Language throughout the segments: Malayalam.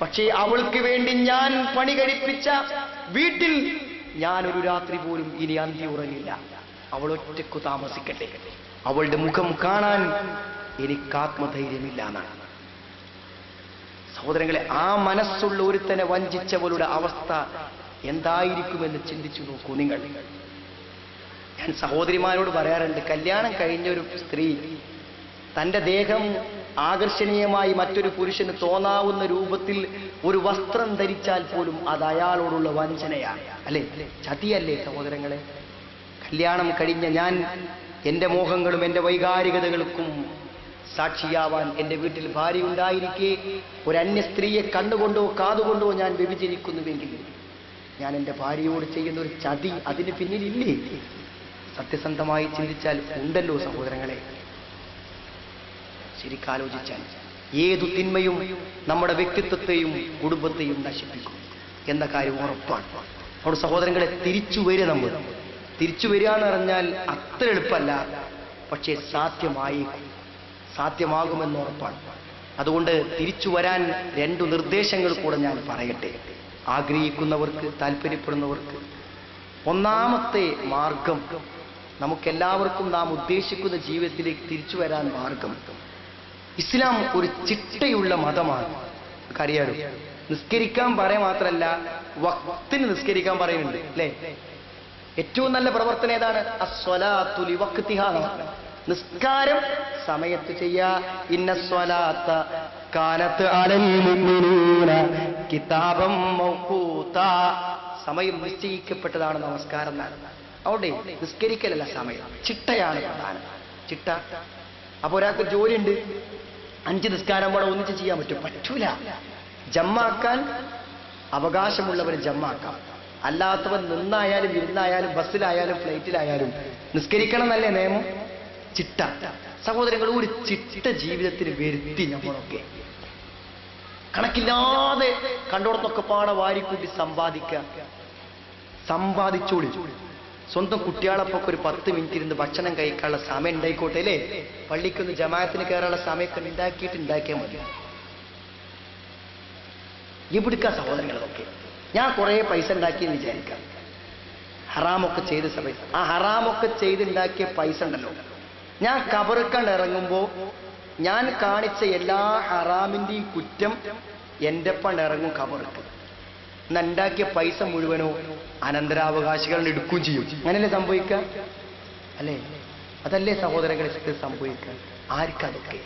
പക്ഷേ അവൾക്ക് വേണ്ടി ഞാൻ പണി കഴിപ്പിച്ച വീട്ടിൽ ഞാൻ ഒരു രാത്രി പോലും ഇനി അന്തി ഉറങ്ങില്ല. അവൾ ഒറ്റയ്ക്കു താമസിക്കട്ടെ. അവളുടെ മുഖം കാണാൻ എനിക്ക് ആത്മധൈര്യമില്ല എന്നാണ്. സഹോദരങ്ങളെ, ആ മനസ്സുള്ള ഒരുത്തനെ വഞ്ചിച്ചവളുടെ അവസ്ഥ എന്തായിരിക്കുമെന്ന് ചിന്തിച്ചു നോക്കൂ നിങ്ങൾ. ഞാൻ സഹോദരിമാരോട് പറയാറുണ്ട്, കല്യാണം കഴിഞ്ഞ ഒരു സ്ത്രീ തന്റെ ദേഹം ആകർഷണീയമായി മറ്റൊരു പുരുഷന് തോന്നാവുന്ന രൂപത്തിൽ ഒരു വസ്ത്രം ധരിച്ചാൽ പോലും അത് അയാളോടുള്ള വഞ്ചനയാണ്, അല്ലേ? ചതിയല്ലേ സഹോദരങ്ങളെ? കല്യാണം കഴിഞ്ഞ ഞാൻ എൻ്റെ മോഹങ്ങളും എൻ്റെ വൈകാരികതകൾക്കും സാക്ഷിയാവാൻ എൻ്റെ വീട്ടിൽ ഭാര്യ ഉണ്ടായിരിക്കെ ഒരു അന്യ സ്ത്രീയെ കണ്ടുകൊണ്ടോ കാതുകൊണ്ടോ ഞാൻ വ്യഭിചരിക്കുന്നുവെങ്കിൽ ഞാൻ എൻ്റെ ഭാര്യയോട് ചെയ്യുന്ന ഒരു ചതി അതിന് പിന്നിലില്ലേ? സത്യസന്ധമായി ചിന്തിച്ചാൽ ഉണ്ടല്ലോ സഹോദരങ്ങളെ. ശരിക്കാലോചിച്ചാൽ ഏതു തിന്മയും നമ്മുടെ വ്യക്തിത്വത്തെയും കുടുംബത്തെയും നശിപ്പിക്കും എന്ന കാര്യം ഉറപ്പാണ്. അവിടെ സഹോദരങ്ങളെ, തിരിച്ചു വരിക. നമ്മൾ തിരിച്ചു വരിക എന്ന് പറഞ്ഞാൽ അത്ര എളുപ്പമല്ല, പക്ഷേ സാധ്യമാകുമെന്ന് ഉറപ്പാണ്. അതുകൊണ്ട് തിരിച്ചു വരാൻ 2 നിർദ്ദേശങ്ങൾ കൂടെ ഞാൻ പറയട്ടെ, ആഗ്രഹിക്കുന്നവർക്ക്, താല്പര്യപ്പെടുന്നവർക്ക്. ഒന്നാമത്തെ മാർഗം, നമുക്കെല്ലാവർക്കും നാം ഉദ്ദേശിക്കുന്ന ജീവിതത്തിലേക്ക് തിരിച്ചു വരാൻ മാർഗം, ഇസ്ലാം ഒരു ചിട്ടയുള്ള മതമാണ്. അറിയാലോ, നിസ്കരിക്കാൻ പറയാൻ മാത്രമല്ല, വക്തിന് നിസ്കരിക്കാൻ പറയുന്നുണ്ട്, അല്ലേ? ഏറ്റവും നല്ല പ്രവർത്തനം ഏതാണ്? അസ്വലാത്തു ലിവഖ്തിഹാ. നിസ്കാരം സമയത്ത് ചെയ്യാ. ഇന്നസ്വലാത്ത കാനത്ത് അലൽ മുഅ്മിനീന കിതാബം മൗഖൂതാ. സമയം നിശ്ചയിക്കപ്പെട്ടതാണ് നമസ്കാരം എന്നാണ്. അവിടെ നിസ്കരിക്കലല്ല സമയം, ചിട്ടയാണ് പ്രധാനം. ചിട്ട. അപ്പൊ ഒരാൾക്ക് ജോലിയുണ്ട്, 5 നിസ്കാരം കൂടെ ഒന്നിച്ച് ചെയ്യാൻ പറ്റൂല. ജമ്മാക്കാൻ അവകാശമുള്ളവർ ജമ്മാക്കാം, അല്ലാത്തവൻ നിന്നായാലും ഇരുന്നായാലും ബസ്സിലായാലും ഫ്ലൈറ്റിലായാലും നിസ്കരിക്കണം എന്നല്ലേ നിയമം? ചിട്ട. സഹോദരങ്ങൾ, ഒരു ചിട്ട ജീവിതത്തിന് വരുത്തി നമ്മളൊക്കെ കണക്കില്ലാതെ കണ്ടോടത്തൊക്കെ പാടെ വാരിക്കൂട്ടി സമ്പാദിച്ചോളി. സ്വന്തം കുട്ടികളപ്പൊക്കെ ഒരു 10 മിനിറ്റ് ഇരുന്ന് ഭക്ഷണം കഴിക്കാനുള്ള സമയം ഉണ്ടായിക്കോട്ടെ, അല്ലേ? പള്ളിക്കൊന്ന് ജമാഅത്തിന് കയറാനുള്ള സമയമൊക്കെ ഉണ്ടാക്കിയാൽ മതി. എവിടുക്ക സഹോദരങ്ങളൊക്കെ? ഞാൻ കുറെ പൈസ ഉണ്ടാക്കിയെന്ന് വിചാരിക്കാം, ഹറാമൊക്കെ ചെയ്ത സമയത്ത് ആ ഹറാമൊക്കെ ചെയ്തുണ്ടാക്കിയ പൈസ ഉണ്ടല്ലോ, ഞാൻ കബറിക്കണ്ട് ഇറങ്ങുമ്പോ ഞാൻ കാണിച്ച എല്ലാ ഹറാമിന്റെയും കുറ്റം എൻ്റെ പണ്ട് ഇറങ്ങും കബറിക്ക്. ഇന്ന് ഉണ്ടാക്കിയ പൈസ മുഴുവനോ അനന്തരാവകാശികൾ എടുക്കുകയും ചെയ്യും. അങ്ങനല്ലേ സംഭവിക്കുക, അല്ലേ? അതല്ലേ സഹോദരങ്ങളെ സംഭവിക്കുക? ആർക്കതൊക്കെ?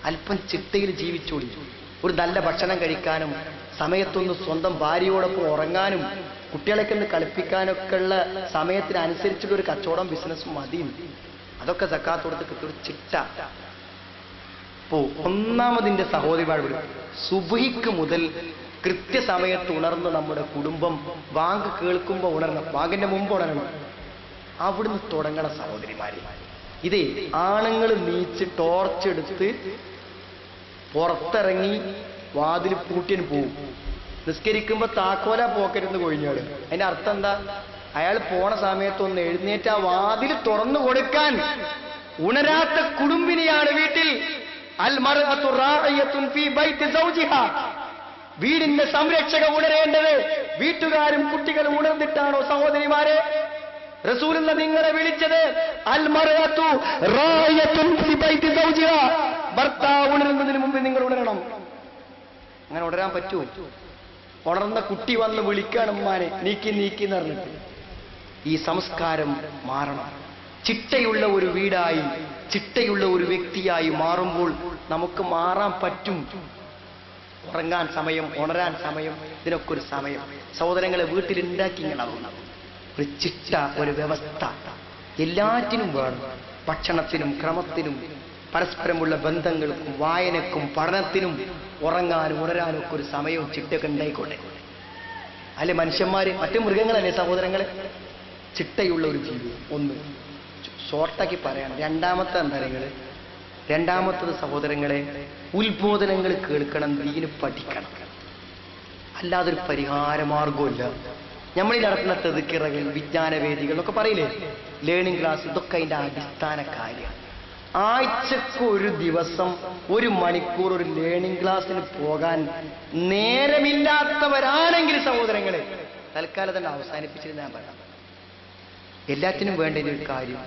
അല്പം ചിട്ടയിൽ ജീവിച്ചോളി. ഒരു നല്ല ഭക്ഷണം കഴിക്കാനും സമയത്തൊന്ന് സ്വന്തം ഭാര്യയോടൊപ്പം ഉറങ്ങാനും കുട്ടികളൊക്കെ ഒന്ന് കളിപ്പിക്കാനൊക്കെ ഉള്ള സമയത്തിനനുസരിച്ചുള്ള ഒരു കച്ചവടം ബിസിനസ്സും മതിയും. അതൊക്കെ സക്കാത്ത് കൊടുത്ത് കിട്ടുന്ന ചിട്ട. ഇപ്പോ ഒന്നാമതിന്റെ സഹോദരിമാർ സുബ്ഹിക്ക് മുതൽ കൃത്യസമയത്ത് ഉണർന്ന് നമ്മുടെ കുടുംബം ബാങ്ക് കേൾക്കുമ്പോൾ ഉണരണം, ബാങ്കിന്റെ മുമ്പ് ഉണരണം. അവിടുന്ന് തുടങ്ങണം സഹോദരിമാരെ. ഇതേ ആണുങ്ങൾ നീച്ച് ടോർച്ചെടുത്ത് പുറത്തിറങ്ങി വാതിൽ പൂട്ടിന് പോവും. നിസ്കരിക്കുമ്പോ താക്കോല പോക്കരുന്ന് കൊഴിഞ്ഞാട്. അതിന്റെ അർത്ഥം എന്താ? അയാൾ പോണ സമയത്തൊന്ന് എഴുന്നേറ്റ് ആ വാതിൽ തുറന്നു കൊടുക്കാൻ ഉണരാത്ത കുടുംബിനിയാണ് വീട്ടിൽ. അൽ മർഅതു റാഇയത്തുൻ ഫീ ബൈതി സൗജിഹാ. വീടിന്റെ സംരക്ഷക ഉണരേണ്ടത് വീട്ടുകാരും കുട്ടികളും ഉണർന്നിട്ടാണോ സഹോദരിമാരെ? റസൂലുള്ള നിങ്ങളെ വിളിച്ചത് അൽ മർഅതു റാഇയത്തുൻ ഫീ ബൈതി സൗജിഹാ. ഭർത്താവ് ഉണരുന്നതിന് മുമ്പ് നിങ്ങൾ ഉണരണം. അങ്ങനെ ഉണരാൻ പറ്റുമോ? ഉണർന്ന കുട്ടി വന്ന് വിളിക്കണം ഉമ്മാനെ, നീക്കി എന്ന് പറഞ്ഞിട്ട്. ഈ സംസ്കാരം മാറണം. ചിട്ടയുള്ള ഒരു വീടായി, ചിട്ടയുള്ള ഒരു വ്യക്തിയായി മാറുമ്പോൾ നമുക്ക് മാറാൻ പറ്റും. ഉറങ്ങാൻ സമയം, ഉണരാൻ സമയം, ഇതിനൊക്കെ ഒരു സമയം സഹോദരങ്ങളെ വീട്ടിലുണ്ടാക്കി ഇങ്ങനെ ഒരു ചിട്ട, ഒരു വ്യവസ്ഥ എല്ലാറ്റിനും വേണം. ഭക്ഷണത്തിനും ക്രമത്തിനും പരസ്പരമുള്ള ബന്ധങ്ങൾക്കും വായനക്കും പഠനത്തിനും ഉറങ്ങാനും ഉണരാനും ഒക്കെ ഒരു സമയവും ചിട്ടയൊക്കെ ഉണ്ടായിക്കോട്ടെ. അല്ലെ മനുഷ്യന്മാര്, മറ്റു മൃഗങ്ങളല്ലേ സഹോദരങ്ങളെ? ചിട്ടയുള്ള ഒരു ജീവിതം. ഒന്ന് ഷോർട്ടാക്കി പറയണം. രണ്ടാമത്തത് സഹോദരങ്ങളെ, ഉത്ബോധനങ്ങൾ കേൾക്കണം, ദീന് പഠിക്കണം. അല്ലാതൊരു പരിഹാരമാർഗമില്ല. നമ്മളിൽ നടത്തുന്ന തെതുക്കിറകൾ, വിജ്ഞാനവേദികൾ എന്നൊക്കെ പറയില്ലേ, ലേണിംഗ് ക്ലാസ്, ഇതൊക്കെ അതിന്റെ അടിസ്ഥാന കാര്യമാണ്. ആഴ്ചക്ക് ഒരു ദിവസം 1 മണിക്കൂർ ഒരു ലേണിംഗ് ക്ലാസ്സിന് പോകാൻ നേരമില്ലാത്തവരാണെങ്കിൽ സഹോദരങ്ങളെ, തൽക്കാലം തന്നെ അവസാനിപ്പിച്ചിരുന്ന ഞാൻ പറയാം. എല്ലാറ്റിനും വേണ്ട ഒരു കാര്യം,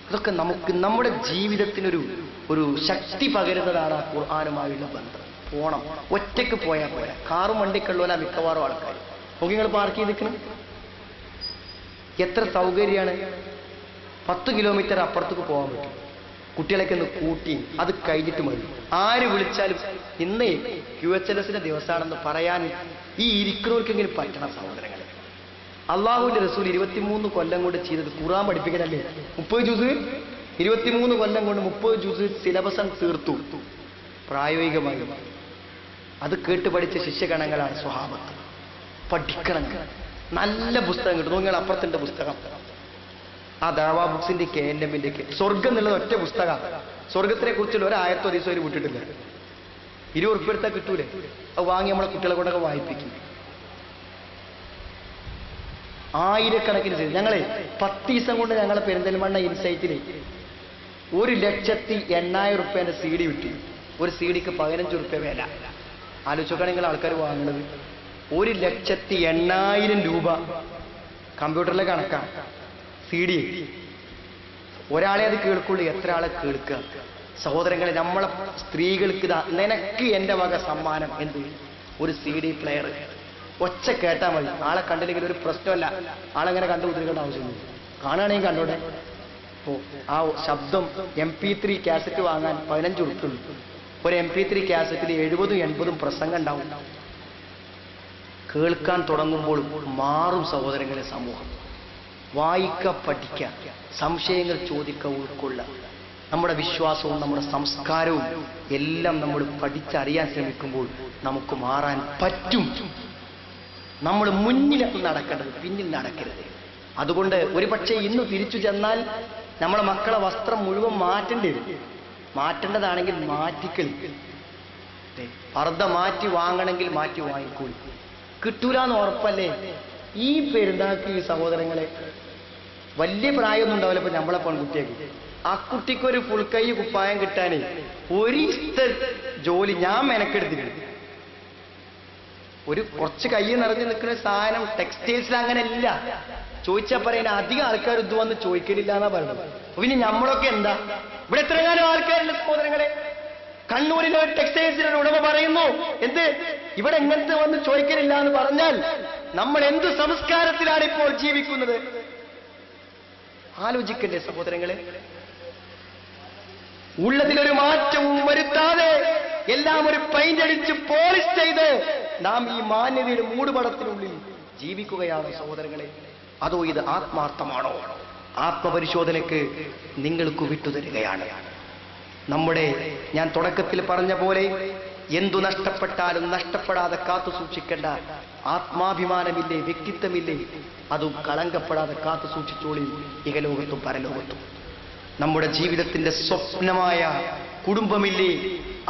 അതൊക്കെ നമുക്ക് നമ്മുടെ ജീവിതത്തിനൊരു ശക്തി പകരുന്നതാണ് ആ ഖുർആനുമായുള്ള ബന്ധം. പോണം, ഒറ്റയ്ക്ക് പോയാൽ പോരാ. കാറും വണ്ടിക്കുള്ള മിക്കവാറും ആൾക്കാർ നോക്കി നിങ്ങൾ പാർക്ക് ചെയ്ത് നിൽക്കണം. എത്ര സൗകര്യമാണ്. 10 കിലോമീറ്റർ അപ്പുറത്തേക്ക് പോകാൻ പറ്റും. കുട്ടികളൊക്കെ ഒന്ന് കൂട്ടി അത് കഴിഞ്ഞിട്ട് മതി. ആര് വിളിച്ചാലും ഇന്നേ QHLS ദിവസമാണെന്ന് പറയാൻ ഈ ഇരിക്കുന്നവർക്കെങ്കിലും പറ്റണം സഹോദരങ്ങളെ. അള്ളാഹുവിന്റെ റസൂൽ 23 കൊല്ലം കൊണ്ട് ചെയ്തത് ഖുർആൻ പഠിപ്പിക്കലല്ലേ. 30 ജുസ് 23 കൊല്ലം കൊണ്ട് 30 ജുസ് സിലബസ് തീർത്തു പ്രായോഗികമായി. അത് കേട്ട് പഠിച്ച ശിഷ്യഗണങ്ങളാണ് സ്വഹാബത്ത്. പഠിക്കണം. നല്ല പുസ്തകം കിട്ടും. നിങ്ങൾ അപ്പുറത്തിന്റെ പുസ്തകം, ആ ദാവാ ബുക്സിന്റെ KNMന്റെ സ്വർഗം എന്നുള്ളത് ഒറ്റ പുസ്തകം. സ്വർഗത്തിനെ കുറിച്ചുള്ള ഒരായത്തോ ദിവസം ഒരു വിട്ടിട്ടില്ല. 20 ഉറുപ്പിക എടുത്താൽ കിട്ടൂലേ? അത് വാങ്ങി നമ്മളെ കുട്ടികളെ കൊണ്ടൊക്കെ വായിപ്പിക്കും. ആയിരക്കണക്കിന് ഞങ്ങളെ 10 ദിവസം കൊണ്ട് ഞങ്ങളെ പെരിന്തൽമണ്ണ ഇൻസൈറ്റിൽ 1,80,000 ഉറുപ്പ്യന്റെ CD വിട്ടു. ഒരു CDക്ക് 15 ഉറുപ്പ്യ വില. ആലോചിച്ചോക്കാണ് നിങ്ങൾ ആൾക്കാർ വാങ്ങുന്നത്. 1,80,000 രൂപ കമ്പ്യൂട്ടറിലെ കണക്കാണ്. CD ഒരാളെ അത് കേൾക്കുള്ളൂ. എത്ര ആളെ കേൾക്കുക സഹോദരങ്ങളെ? നമ്മളെ സ്ത്രീകൾക്ക് നിനക്ക് എൻ്റെ വക സമ്മാനം എന്ത്? ഒരു CD പ്ലെയർ. ഒച്ച കേട്ടാൽ മതി. ആളെ കണ്ടില്ലെങ്കിൽ ഒരു പ്രശ്നമല്ല. ആളെങ്ങനെ കണ്ടുപിടിക്കേണ്ട ആവശ്യമില്ല. കാണുകയാണെങ്കിൽ കണ്ടോടെ. അപ്പോൾ ആ ശബ്ദം MP3 കാസറ്റ് വാങ്ങാൻ 15 ഉറുപ്പിക. ഒരു MP3 കാസറ്റിൽ 70-80 പ്രസംഗം ഉണ്ടാവും. കേൾക്കാൻ തുടങ്ങുമ്പോൾ മാറും സഹോദരങ്ങളെ സമൂഹം. വായിക്ക, പഠിക്ക, സംശയങ്ങൾ ചോദിക്ക, ഉൾക്കൊള്ള. നമ്മുടെ വിശ്വാസവും നമ്മുടെ സംസ്കാരവും എല്ലാം നമ്മൾ പഠിച്ചറിയാൻ ശ്രമിക്കുമ്പോൾ നമുക്ക് മാറാൻ പറ്റും. നമ്മൾ മുന്നിലാണ് നടക്കേണ്ടത്, പിന്നിൽ നടക്കരുത്. അതുകൊണ്ട് ഒരു പക്ഷേ ഇന്ന് തിരിച്ചു ചെന്നാൽ നമ്മളെ മക്കളെ വസ്ത്രം മുഴുവൻ മാറ്റേണ്ടി വരും. മാറ്റേണ്ടതാണെങ്കിൽ മാറ്റിക്കളി. പർദ്ദ മാറ്റി വാങ്ങണമെങ്കിൽ മാറ്റി വാങ്ങിക്കൂടി. കിട്ടൂലെന്ന് ഉറപ്പല്ലേ? ഈ പെരുന്നാൾക്ക് ഈ സഹോദരങ്ങളെ വലിയ പ്രായമൊന്നും ഉണ്ടാവില്ല. ഇപ്പൊ നമ്മളെ പെൺകുട്ടിയൊക്കെ ആ കുട്ടിക്കൊരു ഫുൾ കൈ കുപ്പായം കിട്ടാനേ ഒരു ജോലി ഞാൻ മെനക്കെടുത്തിട്ടുണ്ട്. ഒരു കുറച്ച് കൈ നിറഞ്ഞു നിൽക്കുന്ന സാധനം ടെക്സ്റ്റൈൽസിൽ അങ്ങനെ ഇല്ല. ചോദിച്ചാൽ പറയാൻ അധികം ആൾക്കാർ ഇത് വന്ന് ചോദിക്കലില്ല എന്നാ പറയുന്നത്. പിന്നെ നമ്മളൊക്കെ എന്താ ഇവിടെ എത്രകാലം ആൾക്കാരില്ല സഹോദരങ്ങളെ. കണ്ണൂരിലെ ഒരു ടെക്സ്റ്റൈൽസിന്റെ ഉടമ പറയുന്നു, എന്ത് ഇവിടെ എങ്ങനത്തെ വന്ന് ചോദിക്കലില്ല എന്ന് പറഞ്ഞാൽ നമ്മൾ എന്ത് സംസ്കാരത്തിലാണ് ഇപ്പോൾ ജീവിക്കുന്നത്? ആലോചിക്കണ്ടേ സഹോദരങ്ങളെ? ഉള്ളതിലൊരു മാറ്റവും വരുത്താതെ എല്ലാം ഒരു പെയിന്റ് അടിച്ച് പോളിഷ് ചെയ്ത് നാം ഈ മാന്യതയുടെ മൂടുപടത്തിനുള്ളിൽ ജീവിക്കുകയാണ് സഹോദരങ്ങളെ. അതോ ഇത് ആത്മാർത്ഥമാണോ? ആത്മപരിശോധനയ്ക്ക് നിങ്ങൾക്ക് വിട്ടുതരികയാണ്. ഞാൻ തുടക്കത്തിൽ പറഞ്ഞ പോലെ എന്തു നഷ്ടപ്പെട്ടാലും നഷ്ടപ്പെടാതെ കാത്തു സൂക്ഷിക്കേണ്ട ആത്മാഭിമാനമില്ലേ, വ്യക്തിത്വമില്ലേ, അതും കളങ്കപ്പെടാതെ കാത്തു സൂക്ഷിച്ചോളി ഇഹലോകത്തും പരലോകത്തും. നമ്മുടെ ജീവിതത്തിന്റെ സ്വപ്നമായ കുടുംബമില്ലേ,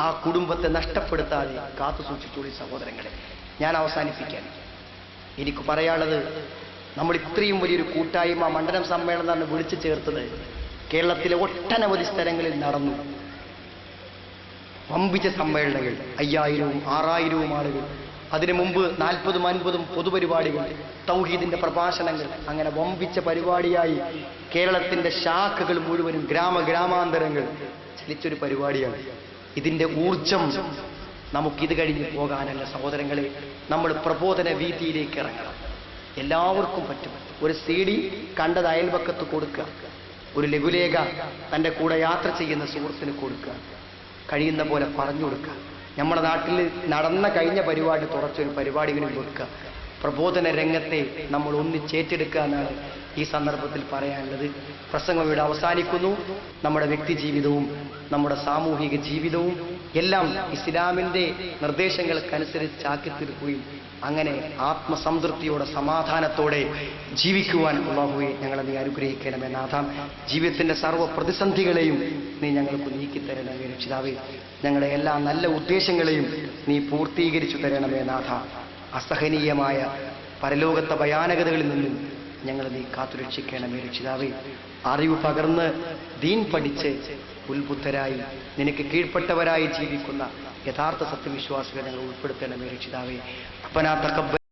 ആ കുടുംബത്തെ നഷ്ടപ്പെടുത്താതെ കാത്തു സൂക്ഷിച്ചോളി സഹോദരങ്ങളെ. ഞാൻ അവസാനിപ്പിക്കാൻ എനിക്ക് പറയാനുള്ളത്, നമ്മൾ ഇത്രയും വലിയൊരു കൂട്ടായ്മ മണ്ഡലം സമ്മേളനമാണ് വിളിച്ചു ചേർത്തത്. കേരളത്തിലെ ഒട്ടനവധി സ്ഥലങ്ങളിൽ നടന്നു. വമ്പിച്ച സമ്മേളനങ്ങൾ, 5000-ഉം 6000-ഉം ആളുകൾ. അതിനു മുമ്പ് 40-50 പൊതുപരിപാടികൾ, തൗഹീദിന്റെ പ്രഭാഷണങ്ങൾ. അങ്ങനെ വമ്പിച്ച പരിപാടിയായി കേരളത്തിന്റെ ശാഖകൾ മുഴുവനും ഗ്രാമാന്തരങ്ങൾ ചലിച്ചൊരു പരിപാടിയാണ്. ഇതിന്റെ ഊർജം നമുക്കിത് കഴിഞ്ഞ് പോകാനല്ല സഹോദരങ്ങളെ. നമ്മൾ പ്രബോധന വീതിയിലേക്ക് ഇറങ്ങണം. എല്ലാവർക്കും പറ്റും. ഒരു CD കണ്ടത് അയൽപക്കത്ത് കൊടുക്കുക, ഒരു ലഘുലേഖ തൻ്റെ കൂടെ യാത്ര ചെയ്യുന്ന സുഹൃത്തിന് കൊടുക്കുക, കഴിയുന്ന പോലെ പറഞ്ഞു കൊടുക്കുക. നമ്മുടെ നാട്ടിൽ നടന്ന കഴിഞ്ഞ പരിപാടി തുറച്ചൊരു പരിപാടികളിൽ വെക്കുക. പ്രബോധന രംഗത്തെ നമ്മൾ ഒന്നിച്ചേറ്റെടുക്കുക എന്നാണ് ഈ സന്ദർഭത്തിൽ പറയാനുള്ളത്. പ്രസംഗം ഇവിടെ അവസാനിക്കുന്നു. നമ്മുടെ വ്യക്തി ജീവിതവും നമ്മുടെ സാമൂഹിക ജീവിതവും എല്ലാം ഇസ്ലാമിൻ്റെ നിർദ്ദേശങ്ങൾക്കനുസരിച്ചാക്കി തീർക്കുകയും അങ്ങനെ ആത്മസംതൃപ്തിയോടെ സമാധാനത്തോടെ ജീവിക്കുവാൻ അല്ലാഹുവേ ഞങ്ങളെ നീ അനുഗ്രഹിക്കണമേ നാഥ. ജീവിതത്തിൻ്റെ സർവ്വ പ്രതിസന്ധികളെയും നീ ഞങ്ങൾക്ക് നീക്കിത്തരണമേ രക്ഷിതാവേ. ഞങ്ങളുടെ എല്ലാ നല്ല ഉദ്ദേശങ്ങളെയും നീ പൂർത്തീകരിച്ചു തരണമേ നാഥ. അസഹനീയമായ പരലോകത്തെ ഭയാനകതകളിൽ നിന്നും ഞങ്ങൾ നീ കാത്തുരക്ഷിക്കണമേ രക്ഷിതാവേ. അറിവ് പകർന്ന് ദീൻ പഠിച്ച് ഉത്ബുദ്ധരായി നിനക്ക് കീഴ്പ്പെട്ടവരായി ജീവിക്കുന്ന യഥാർത്ഥ സത്യവിശ്വാസികളെ ഞങ്ങൾ ഉൾപ്പെടുത്തണമേ രക്ഷിതാവേ. റബ്ബനാ തഖബ്ബൽ